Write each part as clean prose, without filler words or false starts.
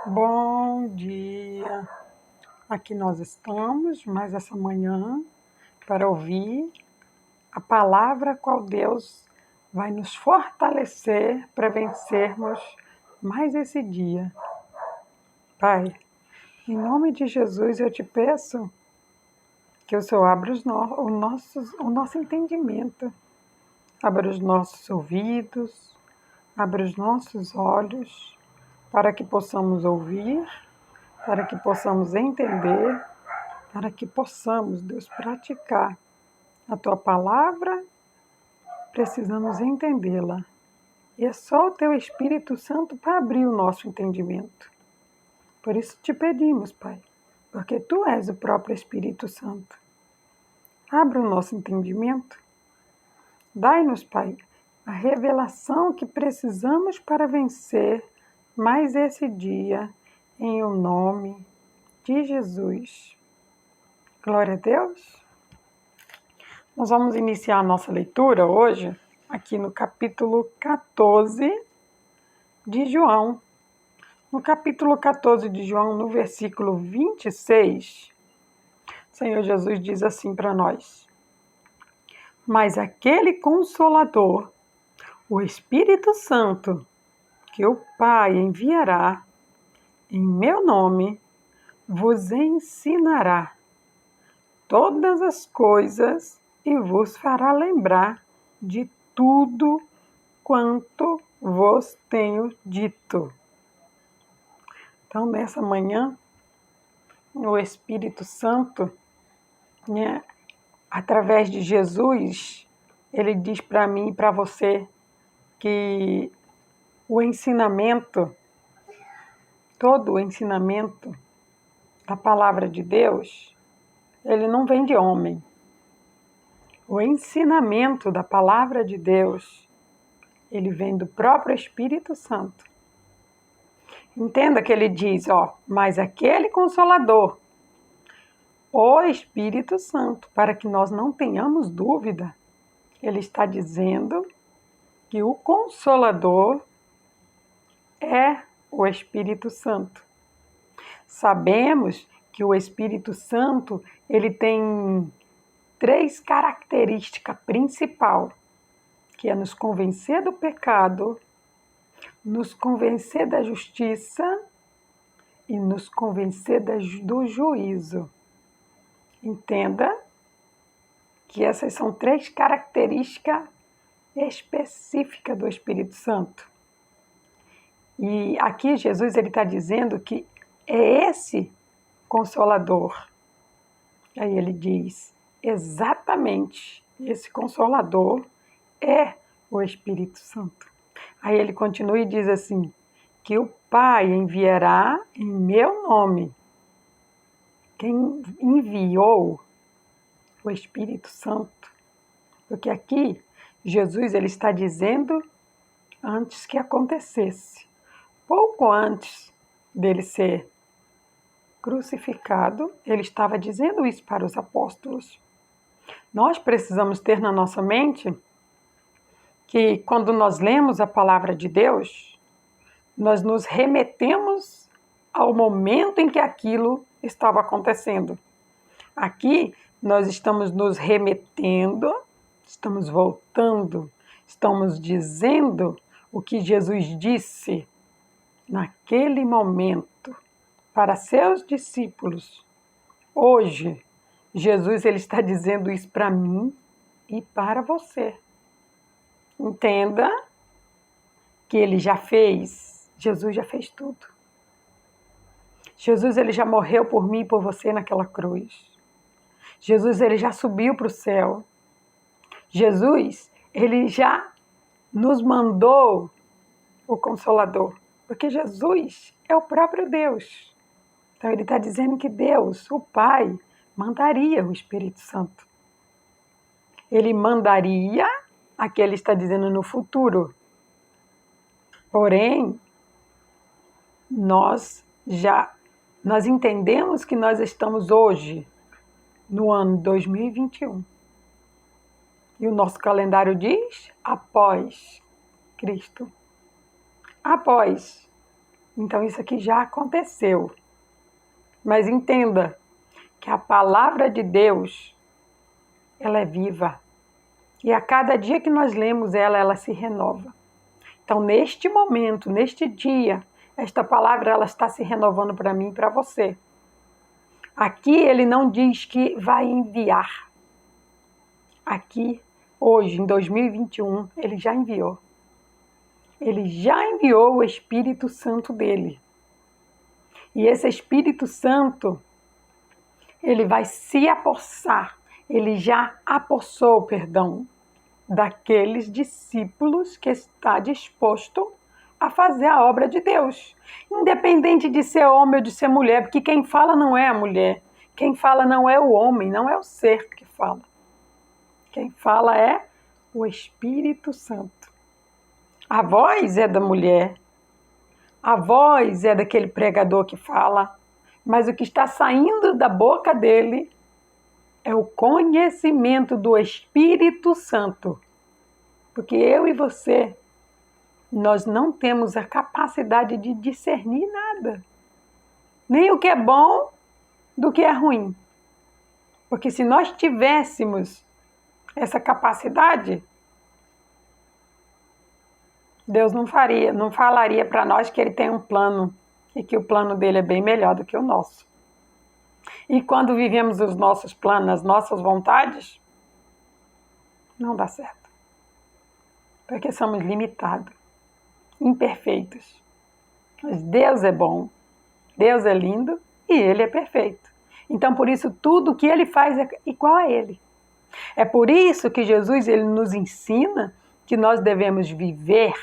Bom dia! Aqui nós estamos mais essa manhã para ouvir a palavra qual Deus vai nos fortalecer para vencermos mais esse dia. Pai, em nome de Jesus eu te peço que o Senhor abra o nosso entendimento, abra os nossos ouvidos, abra os nossos olhos para que possamos ouvir, para que possamos entender, para que possamos, Deus, praticar a Tua palavra, precisamos entendê-la. E é só o Teu Espírito Santo para abrir o nosso entendimento. Por isso te pedimos, Pai, porque Tu és o próprio Espírito Santo. Abra o nosso entendimento. Dai-nos, Pai, a revelação que precisamos para vencer mais esse dia, em o nome de Jesus. Glória a Deus. Nós vamos iniciar a nossa leitura hoje, aqui no capítulo 14 de João. No capítulo 14 de João, no versículo 26, o Senhor Jesus diz assim para nós: Mas aquele Consolador, o Espírito Santo, que o Pai enviará em meu nome, vos ensinará todas as coisas e vos fará lembrar de tudo quanto vos tenho dito. Então, nessa manhã, o Espírito Santo, através de Jesus, ele diz para mim e para você que o ensinamento, todo o ensinamento da palavra de Deus, ele não vem de homem. O ensinamento da palavra de Deus, ele vem do próprio Espírito Santo. Entenda que ele diz, mas aquele Consolador, o Espírito Santo, para que nós não tenhamos dúvida, ele está dizendo que o Consolador é o Espírito Santo. Sabemos que o Espírito Santo, ele tem 3 características principais, que é nos convencer do pecado, nos convencer da justiça e nos convencer do juízo. Entenda que essas são 3 características específicas do Espírito Santo. E aqui Jesus está dizendo que é esse Consolador. Aí ele diz, exatamente, esse Consolador é o Espírito Santo. Aí ele continua e diz assim, que o Pai enviará em meu nome. Quem enviou o Espírito Santo? Porque aqui Jesus ele está dizendo antes que acontecesse. Pouco antes dele ser crucificado, ele estava dizendo isso para os apóstolos. Nós precisamos ter na nossa mente que quando nós lemos a palavra de Deus, nós nos remetemos ao momento em que aquilo estava acontecendo. Aqui nós estamos nos remetendo, estamos voltando, estamos dizendo o que Jesus disse naquele momento para seus discípulos. Hoje, Jesus ele está dizendo isso para mim e para você. Entenda que ele já fez, Jesus já fez tudo. Jesus ele já morreu por mim e por você naquela cruz. Jesus ele já subiu para o céu. Jesus ele já nos mandou o Consolador, porque Jesus é o próprio Deus. Então ele está dizendo que Deus, o Pai, mandaria o Espírito Santo. Ele mandaria, aqui ele está dizendo no futuro. Porém, nós entendemos que nós estamos hoje no ano 2021. E o nosso calendário diz após Cristo. Após Então isso aqui já aconteceu. Mas entenda que a palavra de Deus, ela é viva. E a cada dia que nós lemos ela, ela se renova. Então, neste momento, neste dia, esta palavra ela está se renovando para mim e para você. Aqui ele não diz que vai enviar. Aqui, hoje, em 2021, ele já enviou. Ele já enviou o Espírito Santo dele. E esse Espírito Santo, ele vai se apossar, ele já apossou, perdão, daqueles discípulos que está disposto a fazer a obra de Deus. Independente de ser homem ou de ser mulher, porque quem fala não é a mulher, quem fala não é o homem, não é o ser que fala. Quem fala é o Espírito Santo. A voz é da mulher, a voz é daquele pregador que fala, mas o que está saindo da boca dele é o conhecimento do Espírito Santo. Porque eu e você, nós não temos a capacidade de discernir nada. Nem o que é bom do que é ruim. Porque se nós tivéssemos essa capacidade, Deus não falaria para nós que ele tem um plano e que o plano dele é bem melhor do que o nosso. E quando vivemos os nossos planos, as nossas vontades, não dá certo. Porque somos limitados, imperfeitos. Mas Deus é bom, Deus é lindo e ele é perfeito. Então, por isso, tudo que ele faz é igual a ele. É por isso que Jesus ele nos ensina que nós devemos viver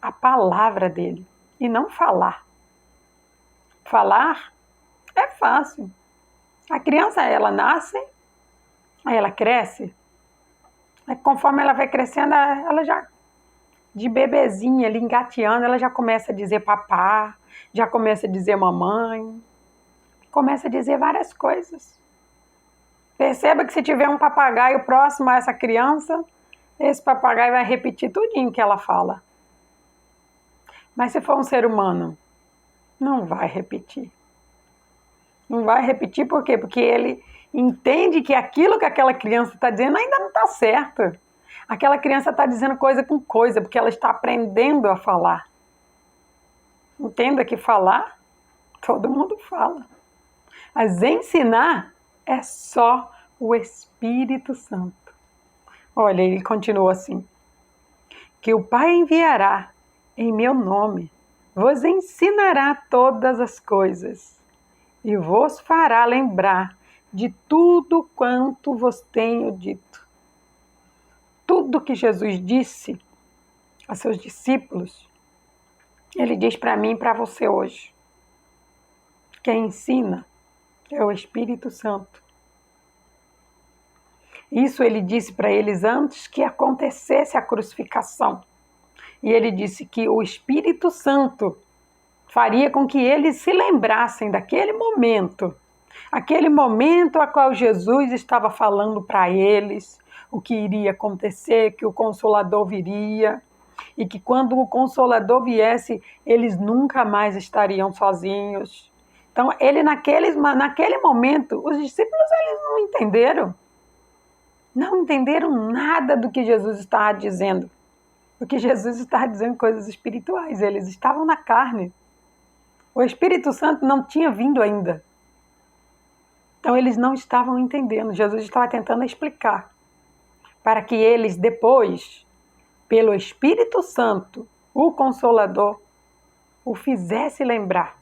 a palavra dele e não falar. Falar é fácil. A criança, ela nasce, aí ela cresce. Aí, conforme ela vai crescendo, ela já, de bebezinha ali, engateando, ela já começa a dizer papá, já começa a dizer mamãe, começa a dizer várias coisas. Perceba que se tiver um papagaio próximo a essa criança, esse papagaio vai repetir tudinho que ela fala. Mas se for um ser humano, não vai repetir. Não vai repetir por quê? Porque ele entende que aquilo que aquela criança está dizendo ainda não está certo. Aquela criança está dizendo coisa com coisa, porque ela está aprendendo a falar. Entenda que falar, todo mundo fala. Mas ensinar é só o Espírito Santo. Olha, ele continua assim. Que o Pai enviará em meu nome, vos ensinará todas as coisas e vos fará lembrar de tudo quanto vos tenho dito. Tudo que Jesus disse a seus discípulos, ele diz para mim e para você hoje. Quem ensina é o Espírito Santo. Isso ele disse para eles antes que acontecesse a crucificação. E ele disse que o Espírito Santo faria com que eles se lembrassem daquele momento. Aquele momento a qual Jesus estava falando para eles o que iria acontecer, que o Consolador viria. E que quando o Consolador viesse, eles nunca mais estariam sozinhos. Então, naquele momento, os discípulos eles não entenderam. Não entenderam nada do que Jesus estava dizendo. Porque Jesus estava dizendo coisas espirituais, eles estavam na carne. O Espírito Santo não tinha vindo ainda. Então eles não estavam entendendo. Jesus estava tentando explicar. Para que eles depois, pelo Espírito Santo, o Consolador, o fizesse lembrar.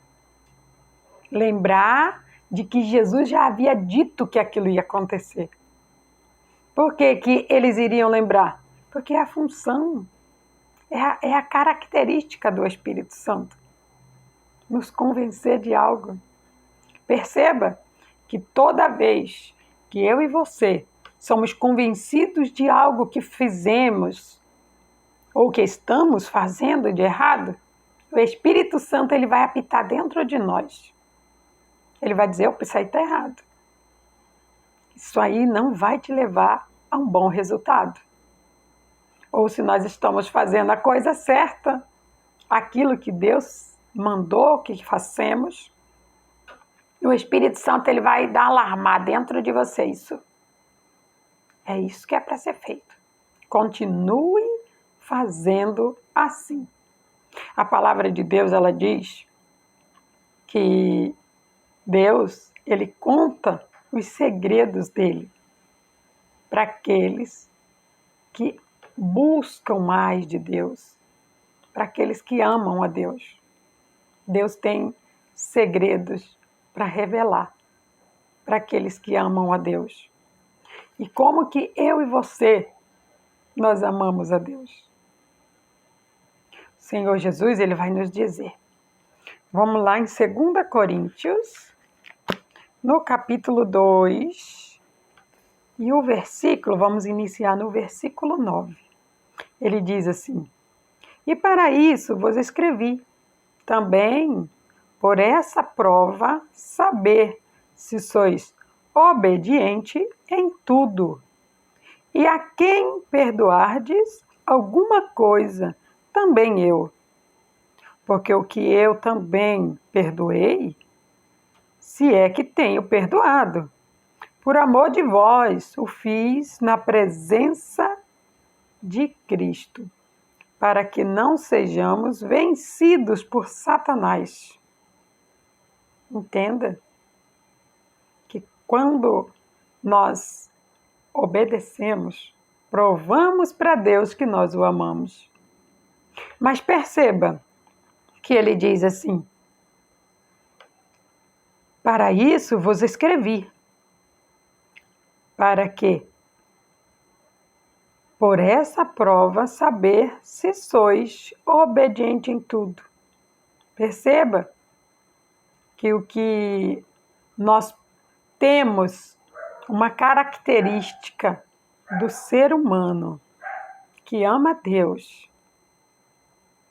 Lembrar de que Jesus já havia dito que aquilo ia acontecer. Por que que eles iriam lembrar? Porque é a função, é a característica do Espírito Santo. Nos convencer de algo. Perceba que toda vez que eu e você somos convencidos de algo que fizemos ou que estamos fazendo de errado, o Espírito Santo ele vai apitar dentro de nós. Ele vai dizer, opa, isso aí está errado. Isso aí não vai te levar a um bom resultado. Ou se nós estamos fazendo a coisa certa, aquilo que Deus mandou que façamos, o Espírito Santo ele vai dar alarmar dentro de você isso. É isso que é para ser feito. Continue fazendo assim. A palavra de Deus, ela diz que Deus, ele conta os segredos dele para aqueles que buscam mais de Deus, para aqueles que amam a Deus. Deus tem segredos para revelar para aqueles que amam a Deus. E como que eu e você, nós amamos a Deus? O Senhor Jesus, ele vai nos dizer. Vamos lá em 2 Coríntios, no capítulo 2, e o versículo, vamos iniciar no versículo 9. Ele diz assim: E para isso vos escrevi, também por essa prova, saber se sois obediente em tudo. E a quem perdoardes alguma coisa, também eu. Porque o que eu também perdoei, se é que tenho perdoado. Por amor de vós, o fiz na presença de Cristo, para que não sejamos vencidos por Satanás. Entenda que quando nós obedecemos, provamos para Deus que nós o amamos. Mas perceba que ele diz assim: para isso vos escrevi, para que, por essa prova, saber se sois obediente em tudo. Perceba que o que nós temos, uma característica do ser humano que ama a Deus,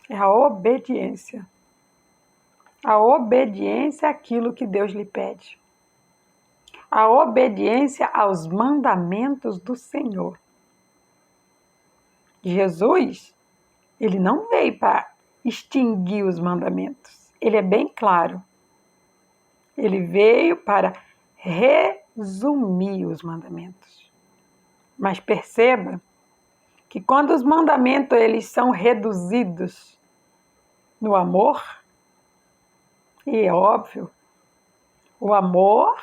é a obediência. A obediência àquilo que Deus lhe pede. A obediência aos mandamentos do Senhor. Jesus, ele não veio para extinguir os mandamentos. Ele é bem claro. Ele veio para resumir os mandamentos. Mas perceba que quando os mandamentos eles são reduzidos no amor, e é óbvio, o amor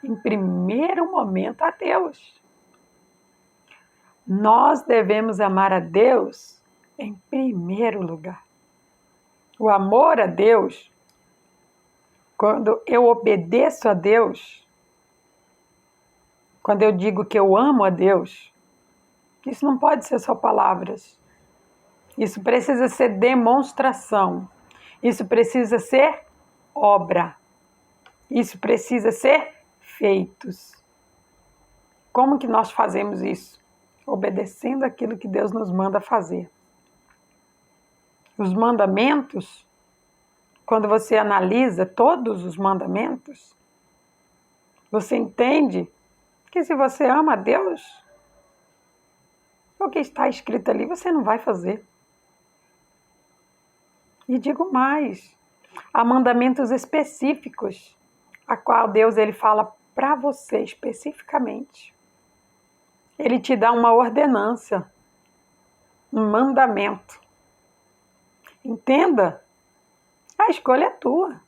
em primeiro momento a Deus. Nós devemos amar a Deus em primeiro lugar. O amor a Deus, quando eu obedeço a Deus, quando eu digo que eu amo a Deus, isso não pode ser só palavras. Isso precisa ser demonstração. Isso precisa ser obra. Isso precisa ser feitos. Como que nós fazemos isso? Obedecendo aquilo que Deus nos manda fazer. Os mandamentos, quando você analisa todos os mandamentos, você entende que se você ama a Deus, o que está escrito ali você não vai fazer. E digo mais, há mandamentos específicos, a qual Deus ele fala para você especificamente. Ele te dá uma ordenança, um mandamento. Entenda, a escolha é tua.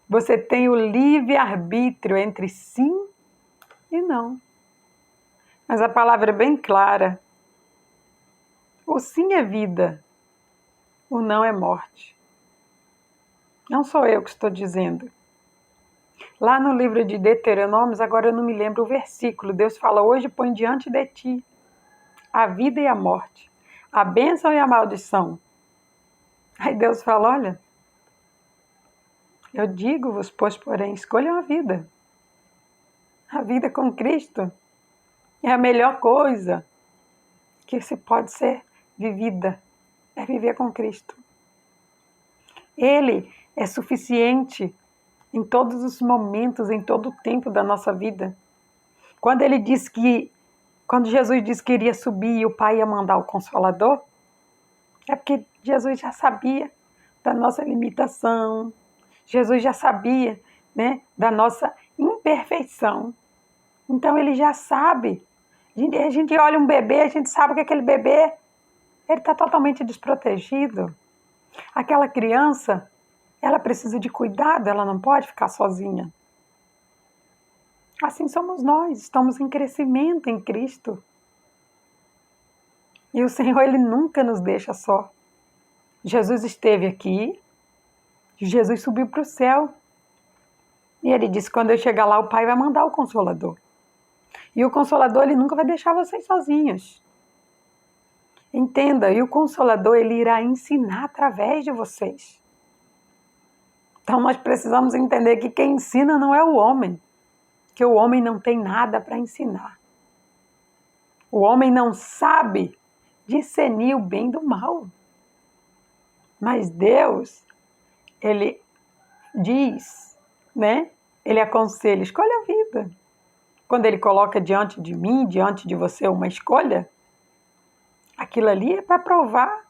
Você tem o livre-arbítrio entre sim e não. Mas a palavra é bem clara. O sim é vida, o não é morte. Não sou eu que estou dizendo. Lá no livro de Deuteronômios, agora eu não me lembro o versículo, Deus fala: hoje põe diante de ti a vida e a morte, a bênção e a maldição. Aí Deus fala: olha, eu digo-vos, pois porém, escolham a vida. A vida com Cristo é a melhor coisa que se pode ser vivida, é viver com Cristo. Ele é suficiente em todos os momentos, em todo o tempo da nossa vida. Quando Jesus disse que iria subir e o Pai ia mandar o Consolador, é porque Jesus já sabia da nossa limitação. Jesus já sabia, né, da nossa imperfeição. Então ele já sabe. A gente olha um bebê, a gente sabe que aquele bebê ele está totalmente desprotegido. Aquela criança, ela precisa de cuidado, ela não pode ficar sozinha. Assim somos nós, estamos em crescimento em Cristo. E o Senhor, Ele nunca nos deixa só. Jesus esteve aqui, Jesus subiu para o céu. E Ele disse, quando eu chegar lá, o Pai vai mandar o Consolador. E o Consolador, Ele nunca vai deixar vocês sozinhos. Entenda, e o Consolador, Ele irá ensinar através de vocês. Então nós precisamos entender que quem ensina não é o homem, que o homem não tem nada para ensinar. O homem não sabe discernir o bem do mal. Mas Deus, Ele diz, né? Ele aconselha, escolha a vida. Quando Ele coloca diante de mim, diante de você uma escolha, aquilo ali é para provar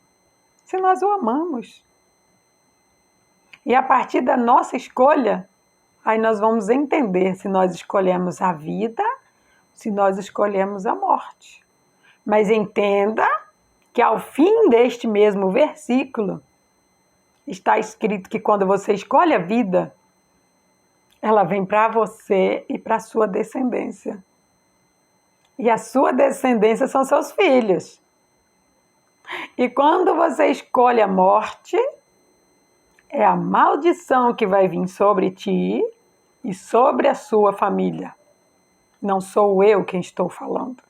se nós o amamos. E a partir da nossa escolha, aí nós vamos entender se nós escolhemos a vida, se nós escolhemos a morte. Mas entenda que ao fim deste mesmo versículo, está escrito que quando você escolhe a vida, ela vem para você e para a sua descendência. E a sua descendência são seus filhos. E quando você escolhe a morte, é a maldição que vai vir sobre ti e sobre a sua família. Não sou eu quem estou falando.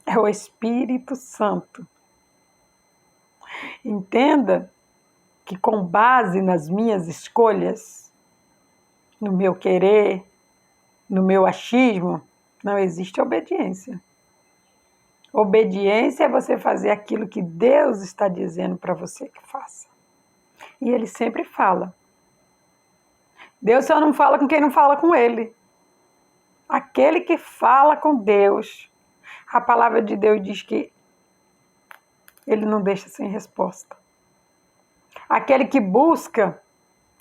É o Espírito Santo. Entenda que com base nas minhas escolhas, no meu querer, no meu achismo, não existe obediência. Obediência é você fazer aquilo que Deus está dizendo para você que faça. E Ele sempre fala. Deus só não fala com quem não fala com Ele. Aquele que fala com Deus, a palavra de Deus diz que Ele não deixa sem resposta. Aquele que busca,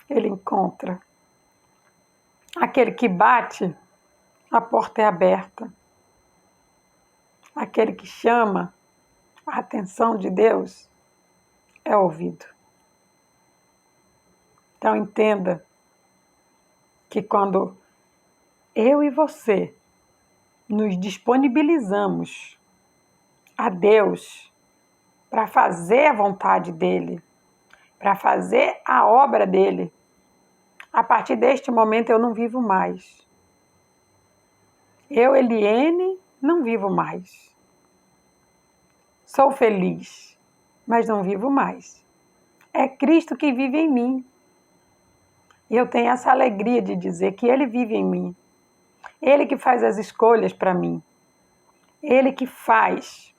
Ele encontra. Aquele que bate, a porta é aberta. Aquele que chama a atenção de Deus é ouvido. Então entenda que quando eu e você nos disponibilizamos a Deus para fazer a vontade dEle, para fazer a obra dEle, a partir deste momento eu não vivo mais. Eu, Eliene, não vivo mais. Sou feliz, mas não vivo mais. É Cristo que vive em mim. E eu tenho essa alegria de dizer que Ele vive em mim. Ele que faz as escolhas para mim. Ele que faz.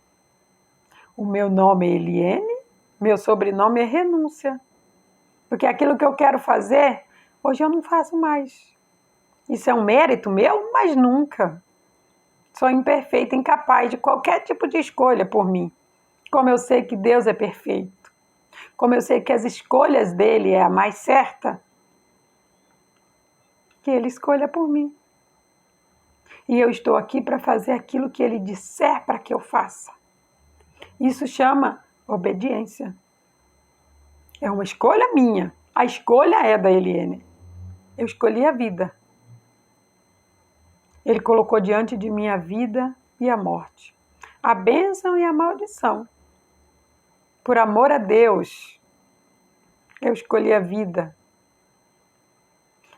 O meu nome é Eliene, meu sobrenome é Renúncia. Porque aquilo que eu quero fazer, hoje eu não faço mais. Isso é um mérito meu? Mas nunca. Sou imperfeita, incapaz de qualquer tipo de escolha por mim. Como eu sei que Deus é perfeito. Como eu sei que as escolhas dele é a mais certa, que Ele escolha por mim. E eu estou aqui para fazer aquilo que Ele disser para que eu faça. Isso chama obediência. É uma escolha minha. A escolha é da Eliene. Eu escolhi a vida. Ele colocou diante de mim a vida e a morte. A bênção e a maldição. Por amor a Deus, eu escolhi a vida.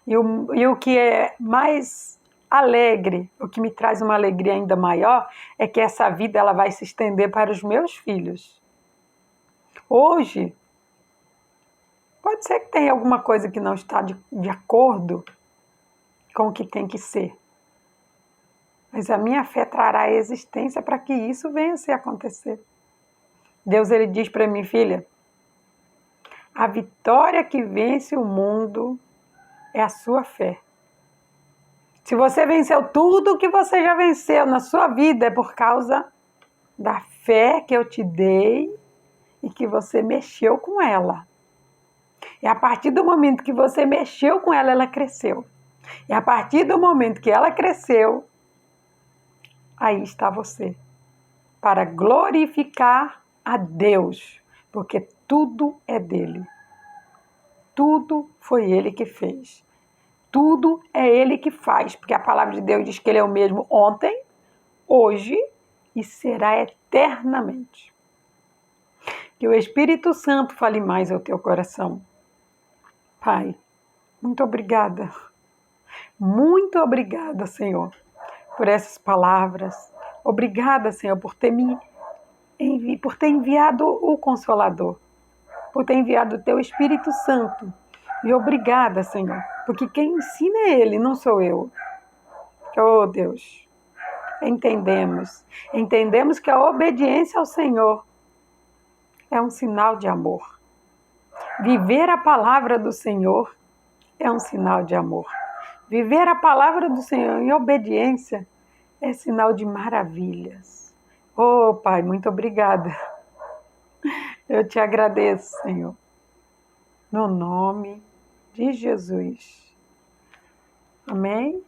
E o que é mais alegre, o que me traz uma alegria ainda maior, é que essa vida ela vai se estender para os meus filhos. Hoje, pode ser que tenha alguma coisa que não está de acordo com o que tem que ser. Mas a minha fé trará a existência para que isso venha a se acontecer. Deus ele diz para mim, filha, a vitória que vence o mundo é a sua fé. Se você venceu tudo o que você já venceu na sua vida, é por causa da fé que eu te dei e que você mexeu com ela. E a partir do momento que você mexeu com ela, ela cresceu. E a partir do momento que ela cresceu, aí está você, para glorificar a Deus, porque tudo é dele. Tudo foi ele que fez. Tudo é ele que faz, porque a palavra de Deus diz que ele é o mesmo ontem, hoje e será eternamente. Que o Espírito Santo fale mais ao teu coração. Pai, muito obrigada. Muito obrigada, Senhor, por essas palavras. Obrigada, Senhor, por ter enviado o Consolador, por ter enviado o teu Espírito Santo. E obrigada, Senhor, porque quem ensina é Ele, não sou eu. Oh, Deus, entendemos que a obediência ao Senhor é um sinal de amor. Viver a palavra do Senhor é um sinal de amor. Viver a palavra do Senhor em obediência é sinal de maravilhas. Oh, Pai, muito obrigada. Eu te agradeço, Senhor. No nome de Jesus. Amém?